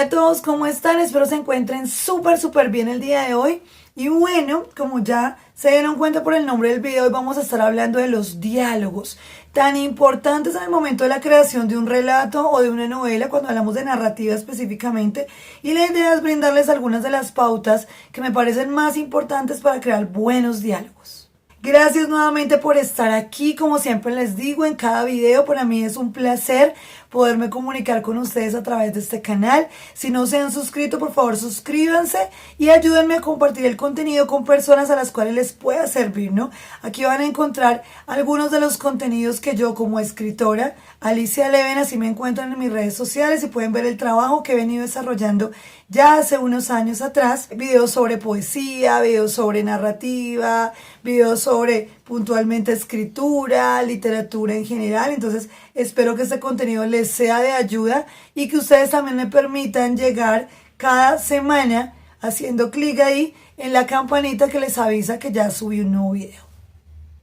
Hola a todos, ¿cómo están? Espero se encuentren súper bien el día de hoy. Y bueno, como ya se dieron cuenta por el nombre del video, hoy vamos a estar hablando de los diálogos, tan importantes en el momento de la creación de un relato o de una novela, cuando hablamos de narrativa específicamente. Y la idea es brindarles algunas de las pautas que me parecen más importantes para crear buenos diálogos. Gracias nuevamente por estar aquí, como siempre les digo en cada video, para mí es un placer poderme comunicar con ustedes a través de este canal. Si no se han suscrito, por favor suscríbanse y ayúdenme a compartir el contenido con personas a las cuales les pueda servir, ¿no? Aquí van a encontrar algunos de los contenidos que yo como escritora, Alicia Leven, así me encuentran en mis redes sociales y pueden ver el trabajo que he venido desarrollando ya hace unos años atrás. Videos sobre poesía, videos sobre narrativa, videos sobre puntualmente escritura, literatura en general. Entonces espero que este contenido les sea de ayuda y que ustedes también me permitan llegar cada semana haciendo clic ahí en la campanita que les avisa que ya subí un nuevo video.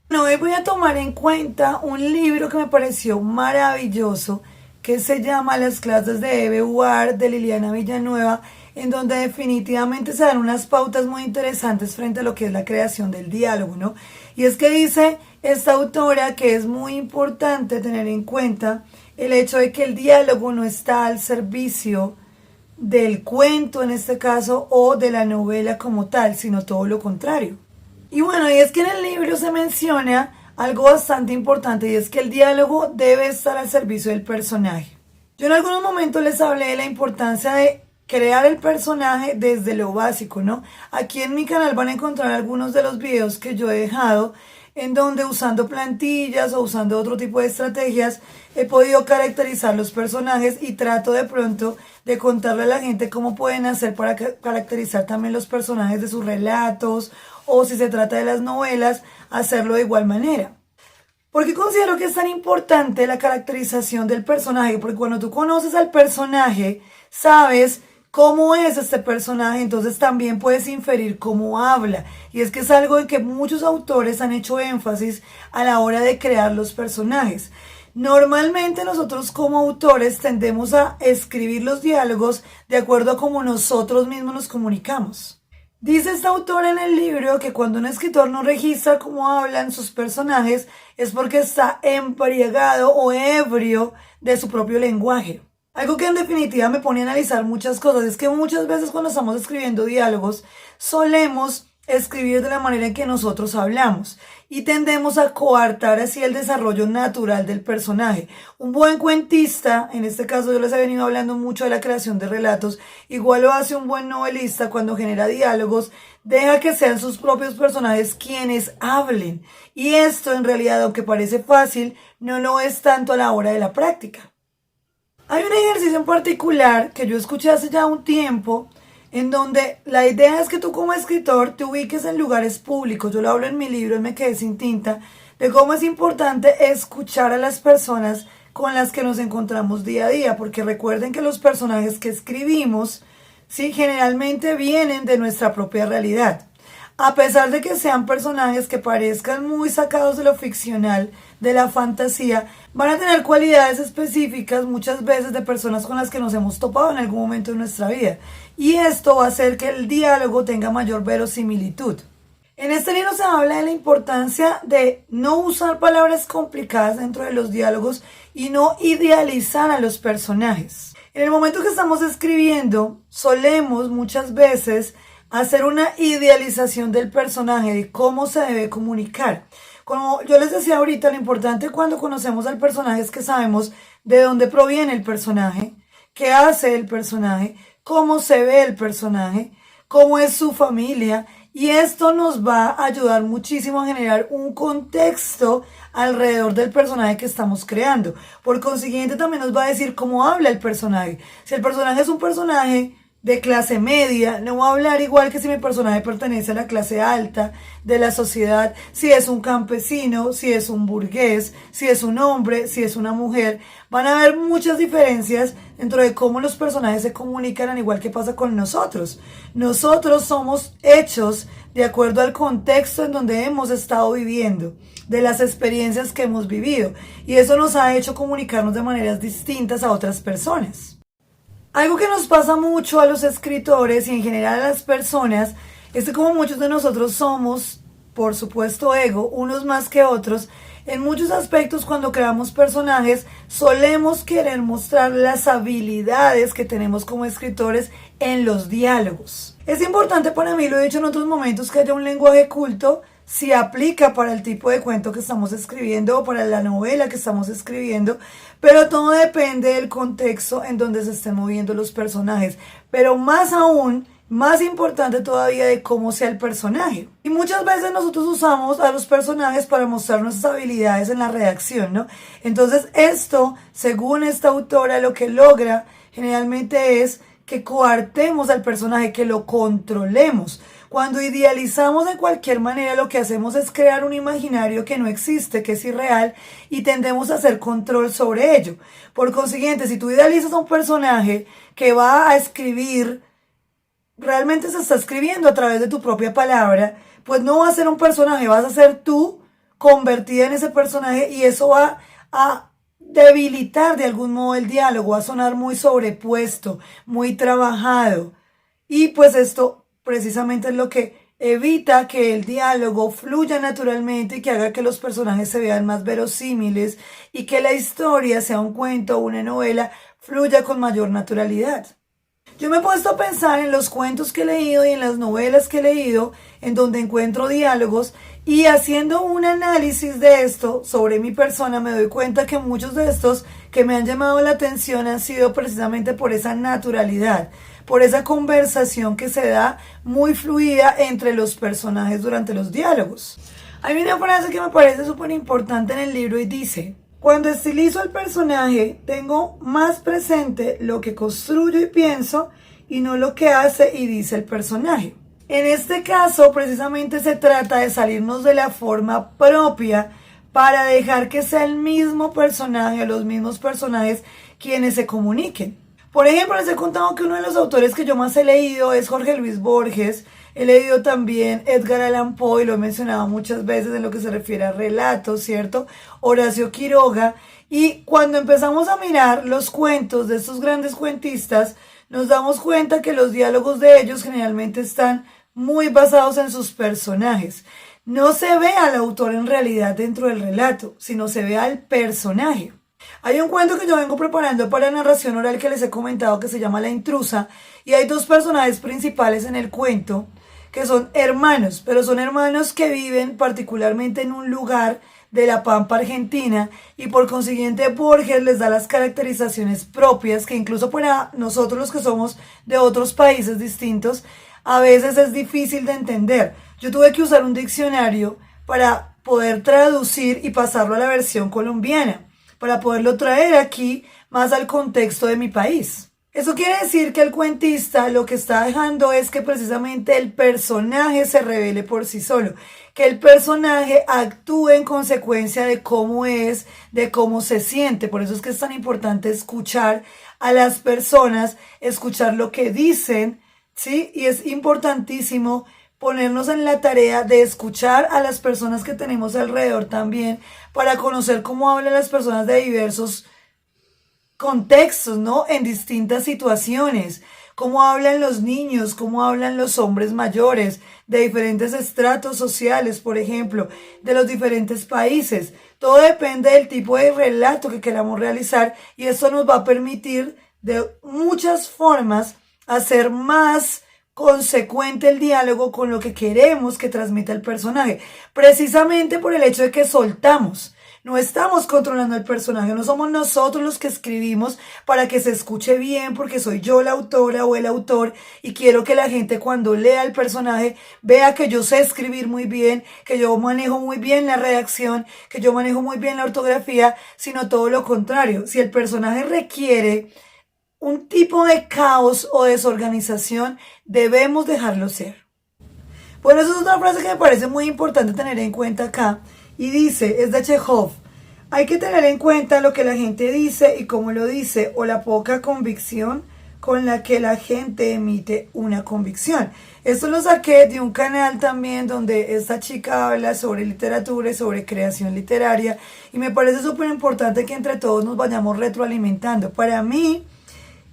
Bueno, hoy voy a tomar en cuenta un libro que me pareció maravilloso, que se llama Las clases de Eve Uar, de Liliana Villanueva, en donde definitivamente se dan unas pautas muy interesantes frente a lo que es la creación del diálogo, ¿no? Y es que dice esta autora que es muy importante tener en cuenta el hecho de que el diálogo no está al servicio del cuento, en este caso, o de la novela como tal, sino todo lo contrario. Y bueno, y es que en el libro se menciona algo bastante importante, y es que el diálogo debe estar al servicio del personaje. Yo en algunos momentos les hablé de la importancia de crear el personaje desde lo básico, ¿no? Aquí en mi canal van a encontrar algunos de los videos que yo he dejado en donde usando plantillas o usando otro tipo de estrategias he podido caracterizar los personajes y trato de pronto de contarle a la gente cómo pueden hacer para caracterizar también los personajes de sus relatos, o si se trata de las novelas, hacerlo de igual manera. ¿Por qué considero que es tan importante la caracterización del personaje? Porque cuando tú conoces al personaje, sabes cómo es este personaje, entonces también puedes inferir cómo habla. Y es que es algo en que muchos autores han hecho énfasis a la hora de crear los personajes. Normalmente nosotros como autores tendemos a escribir los diálogos de acuerdo a cómo nosotros mismos nos comunicamos. Dice esta autora en el libro que cuando un escritor no registra cómo hablan sus personajes es porque está embriagado o ebrio de su propio lenguaje. Algo que en definitiva me pone a analizar muchas cosas es que muchas veces cuando estamos escribiendo diálogos solemos escribir de la manera en que nosotros hablamos y tendemos a coartar así el desarrollo natural del personaje. Un buen cuentista, en este caso yo les he venido hablando mucho de la creación de relatos, igual lo hace un buen novelista cuando genera diálogos, deja que sean sus propios personajes quienes hablen. Y esto en realidad, aunque parece fácil, no lo es tanto a la hora de la práctica. Hay un ejercicio en particular que yo escuché hace ya un tiempo, en donde la idea es que tú como escritor te ubiques en lugares públicos. Yo lo hablo en mi libro, en Me Quedé Sin Tinta, de cómo es importante escuchar a las personas con las que nos encontramos día a día, porque recuerden que los personajes que escribimos, sí, generalmente vienen de nuestra propia realidad. A pesar de que sean personajes que parezcan muy sacados de lo ficcional, de la fantasía, van a tener cualidades específicas muchas veces de personas con las que nos hemos topado en algún momento de nuestra vida. Y esto va a hacer que el diálogo tenga mayor verosimilitud. En este libro se habla de la importancia de no usar palabras complicadas dentro de los diálogos y no idealizar a los personajes. En el momento que estamos escribiendo, solemos muchas veces hacer una idealización del personaje, de cómo se debe comunicar. Como yo les decía ahorita, lo importante cuando conocemos al personaje es que sabemos de dónde proviene el personaje, qué hace el personaje, cómo se ve el personaje, cómo es su familia, y esto nos va a ayudar muchísimo a generar un contexto alrededor del personaje que estamos creando. Por consiguiente, también nos va a decir cómo habla el personaje. Si el personaje es un personaje de clase media, no va a hablar igual que si mi personaje pertenece a la clase alta de la sociedad, si es un campesino, si es un burgués, si es un hombre, si es una mujer. Van a haber muchas diferencias dentro de cómo los personajes se comunican, al igual que pasa con nosotros. Nosotros somos hechos de acuerdo al contexto en donde hemos estado viviendo, de las experiencias que hemos vivido, y eso nos ha hecho comunicarnos de maneras distintas a otras personas. Algo que nos pasa mucho a los escritores y en general a las personas es que como muchos de nosotros somos, por supuesto, ego, unos más que otros, en muchos aspectos cuando creamos personajes solemos querer mostrar las habilidades que tenemos como escritores en los diálogos. Es importante para mí, lo he dicho en otros momentos, que haya un lenguaje culto si aplica para el tipo de cuento que estamos escribiendo o para la novela que estamos escribiendo, pero todo depende del contexto en donde se estén moviendo los personajes. Pero más aún, más importante todavía de cómo sea el personaje. Y muchas veces nosotros usamos a los personajes para mostrar nuestras habilidades en la redacción, ¿no? Entonces esto, según esta autora, lo que logra generalmente es que coartemos al personaje, que lo controlemos. Cuando idealizamos de cualquier manera, lo que hacemos es crear un imaginario que no existe, que es irreal, y tendemos a hacer control sobre ello. Por consiguiente, si tú idealizas a un personaje que va a escribir, realmente se está escribiendo a través de tu propia palabra, pues no va a ser un personaje, vas a ser tú convertida en ese personaje, y eso va a debilitar de algún modo el diálogo, va a sonar muy sobrepuesto, muy trabajado. Y pues esto precisamente es lo que evita que el diálogo fluya naturalmente y que haga que los personajes se vean más verosímiles y que la historia, sea un cuento o una novela, fluya con mayor naturalidad. Yo me he puesto a pensar en los cuentos que he leído y en las novelas que he leído, en donde encuentro diálogos, y haciendo un análisis de esto sobre mi persona, me doy cuenta que muchos de estos que me han llamado la atención han sido precisamente por esa naturalidad, por esa conversación que se da muy fluida entre los personajes durante los diálogos. Hay una frase que me parece súper importante en el libro y dice: cuando estilizo al personaje, tengo más presente lo que construyo y pienso y no lo que hace y dice el personaje. En este caso, precisamente se trata de salirnos de la forma propia para dejar que sea el mismo personaje o los mismos personajes quienes se comuniquen. Por ejemplo, les he contado que uno de los autores que yo más he leído es Jorge Luis Borges. He leído también Edgar Allan Poe y lo he mencionado muchas veces en lo que se refiere a relatos, ¿cierto? Horacio Quiroga. Y cuando empezamos a mirar los cuentos de estos grandes cuentistas, nos damos cuenta que los diálogos de ellos generalmente están muy basados en sus personajes. No se ve al autor en realidad dentro del relato, sino se ve al personaje. Hay un cuento que yo vengo preparando para narración oral que les he comentado que se llama La Intrusa, y hay dos personajes principales en el cuento que son hermanos, pero son hermanos que viven particularmente en un lugar de la Pampa Argentina, y por consiguiente Borges les da las caracterizaciones propias que incluso para nosotros los que somos de otros países distintos a veces es difícil de entender. Yo tuve que usar un diccionario para poder traducir y pasarlo a la versión colombiana, para poderlo traer aquí más al contexto de mi país. Eso quiere decir que el cuentista lo que está dejando es que precisamente el personaje se revele por sí solo, que el personaje actúe en consecuencia de cómo es, de cómo se siente. Por eso es que es tan importante escuchar a las personas, escuchar lo que dicen, ¿sí? Y es importantísimo ponernos en la tarea de escuchar a las personas que tenemos alrededor también, para conocer cómo hablan las personas de diversos contextos, ¿no? En distintas situaciones, cómo hablan los niños, cómo hablan los hombres mayores, de diferentes estratos sociales, por ejemplo, de los diferentes países. Todo depende del tipo de relato que queramos realizar, y esto nos va a permitir de muchas formas hacer más consecuente el diálogo con lo que queremos que transmita el personaje, precisamente por el hecho de que soltamos. No estamos controlando el personaje, no somos nosotros los que escribimos para que se escuche bien, porque soy yo la autora o el autor y quiero que la gente cuando lea el personaje vea que yo sé escribir muy bien, que yo manejo muy bien la redacción, que yo manejo muy bien la ortografía, sino todo lo contrario. Si el personaje requiere un tipo de caos o desorganización, debemos dejarlo ser. Bueno, esa es otra frase que me parece muy importante tener en cuenta acá, y dice, es de Chekhov: hay que tener en cuenta lo que la gente dice y cómo lo dice, o la poca convicción con la que la gente emite una convicción. Esto lo saqué de un canal también donde esta chica habla sobre literatura y sobre creación literaria, y me parece súper importante que entre todos nos vayamos retroalimentando. Para mí,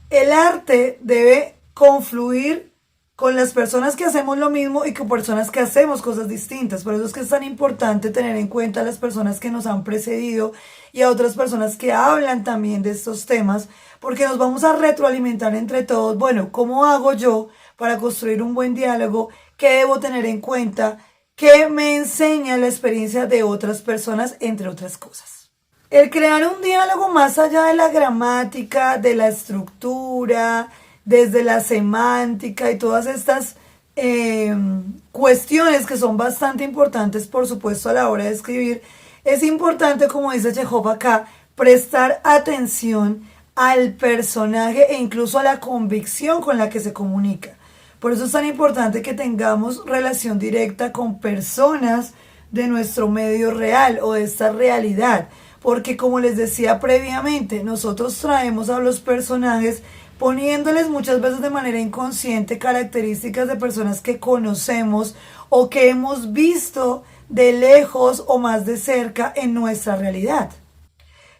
El arte debe confluir con las personas que hacemos lo mismo y con personas que hacemos cosas distintas. Por eso es que es tan importante tener en cuenta a las personas que nos han precedido y a otras personas que hablan también de estos temas, porque nos vamos a retroalimentar entre todos. Bueno, ¿cómo hago yo para construir un buen diálogo? ¿Qué debo tener en cuenta? ¿Qué me enseña la experiencia de otras personas, entre otras cosas? El crear un diálogo más allá de la gramática, de la estructura, desde la semántica y todas estas cuestiones que son bastante importantes, por supuesto, a la hora de escribir, es importante, como dice Chekhov acá, prestar atención al personaje e incluso a la convicción con la que se comunica. Por eso es tan importante que tengamos relación directa con personas de nuestro medio real o de esta realidad. Porque como les decía previamente, nosotros traemos a los personajes poniéndoles muchas veces de manera inconsciente características de personas que conocemos o que hemos visto de lejos o más de cerca en nuestra realidad.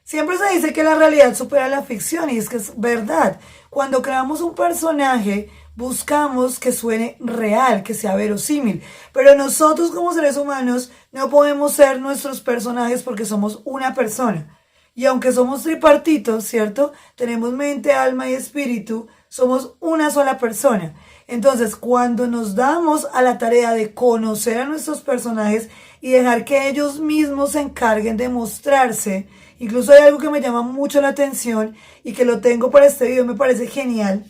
Siempre se dice que la realidad supera la ficción y es que es verdad. Cuando creamos un personaje, buscamos que suene real, que sea verosímil. Pero nosotros como seres humanos no podemos ser nuestros personajes porque somos una persona. Y aunque somos tripartitos, ¿cierto? Tenemos mente, alma y espíritu, somos una sola persona. Entonces, cuando nos damos a la tarea de conocer a nuestros personajes y dejar que ellos mismos se encarguen de mostrarse, incluso hay algo que me llama mucho la atención y que lo tengo para este video, me parece genial.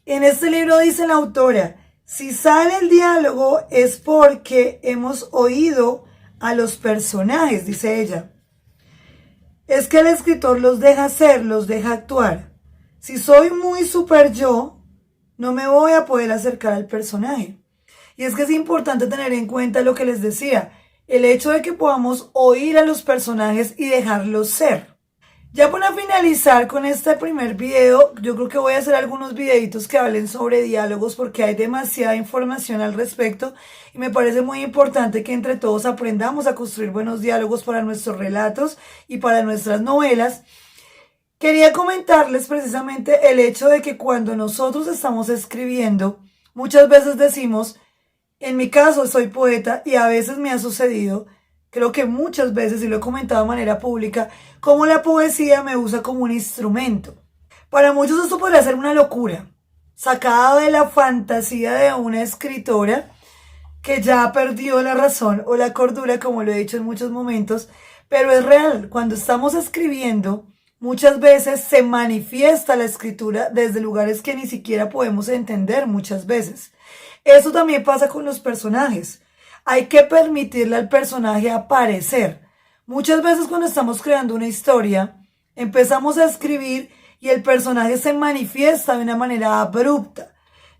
En este libro dice la autora, si sale el diálogo es porque hemos oído a los personajes, dice ella. Es que el escritor los deja ser, los deja actuar. Si soy muy super yo, no me voy a poder acercar al personaje. Y es que es importante tener en cuenta lo que les decía, el hecho de que podamos oír a los personajes y dejarlos ser. Ya para finalizar con este primer video, yo creo que voy a hacer algunos videitos que hablen sobre diálogos porque hay demasiada información al respecto y me parece muy importante que entre todos aprendamos a construir buenos diálogos para nuestros relatos y para nuestras novelas. Quería comentarles precisamente el hecho de que cuando nosotros estamos escribiendo, muchas veces decimos, en mi caso soy poeta y a veces me ha sucedido, creo que muchas veces, y lo he comentado de manera pública, cómo la poesía me usa como un instrumento. Para muchos esto podría ser una locura, sacada de la fantasía de una escritora que ya perdió la razón o la cordura, como lo he dicho en muchos momentos, pero es real. Cuando estamos escribiendo, muchas veces se manifiesta la escritura desde lugares que ni siquiera podemos entender muchas veces. Eso también pasa con los personajes. Hay que permitirle al personaje aparecer. Muchas veces cuando estamos creando una historia, empezamos a escribir y el personaje se manifiesta de una manera abrupta.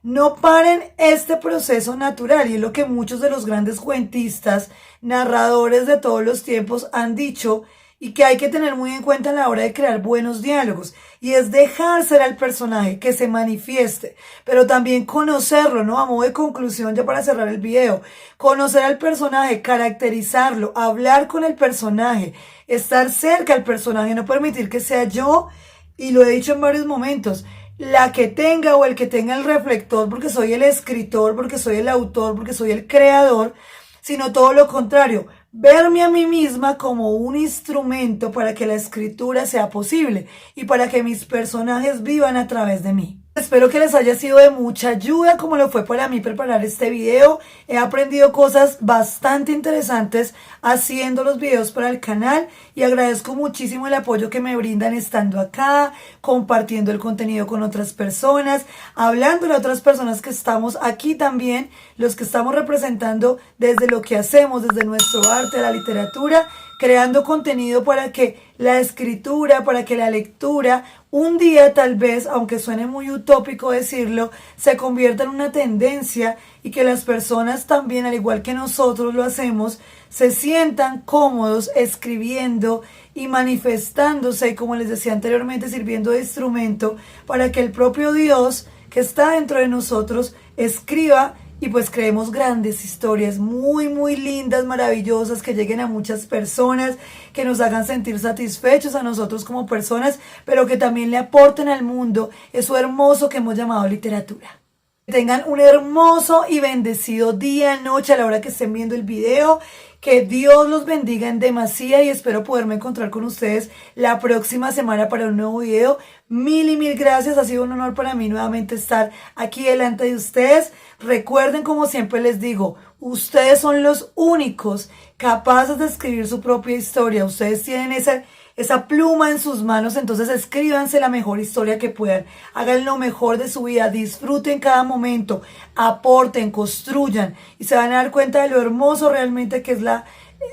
No paren este proceso natural y es lo que muchos de los grandes cuentistas, narradores de todos los tiempos han dicho y que hay que tener muy en cuenta a la hora de crear buenos diálogos. Y es dejar ser al personaje, que se manifieste, pero también conocerlo, ¿no? A modo de conclusión, ya para cerrar el video, conocer al personaje, caracterizarlo, hablar con el personaje, estar cerca al personaje, no permitir que sea yo, y lo he dicho en varios momentos, la que tenga o el que tenga el reflector, porque soy el escritor, porque soy el autor, porque soy el creador, sino todo lo contrario, verme a mí misma como un instrumento para que la escritura sea posible y para que mis personajes vivan a través de mí. Espero que les haya sido de mucha ayuda como lo fue para mí preparar este video. He aprendido cosas bastante interesantes haciendo los videos para el canal y agradezco muchísimo el apoyo que me brindan estando acá, compartiendo el contenido con otras personas, hablando de otras personas que estamos aquí también, los que estamos representando desde lo que hacemos, desde nuestro arte, la literatura, creando contenido para que la escritura, para que la lectura, un día tal vez, aunque suene muy utópico decirlo, se convierta en una tendencia y que las personas también, al igual que nosotros lo hacemos, se sientan cómodos escribiendo y manifestándose, y como les decía anteriormente, sirviendo de instrumento para que el propio Dios que está dentro de nosotros escriba y pues creemos grandes historias muy lindas, maravillosas, que lleguen a muchas personas, que nos hagan sentir satisfechos a nosotros como personas, pero que también le aporten al mundo eso hermoso que hemos llamado literatura. Que tengan un hermoso y bendecido día, noche, a la hora que estén viendo el video. Que Dios los bendiga en demasía y espero poderme encontrar con ustedes la próxima semana para un nuevo video. Mil y mil gracias, ha sido un honor para mí nuevamente estar aquí delante de ustedes. Recuerden, como siempre les digo, ustedes son los únicos capaces de escribir su propia historia. Ustedes tienen esa pluma en sus manos, entonces escríbanse la mejor historia que puedan, hagan lo mejor de su vida, disfruten cada momento, aporten, construyan y se van a dar cuenta de lo hermoso realmente que es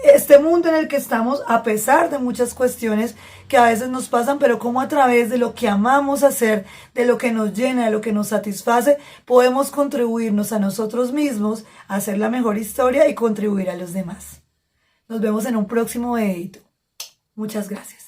este mundo en el que estamos, a pesar de muchas cuestiones que a veces nos pasan, pero como a través de lo que amamos hacer, de lo que nos llena, de lo que nos satisface, podemos contribuirnos a nosotros mismos, a hacer la mejor historia y contribuir a los demás. Nos vemos en un próximo video. Muchas gracias.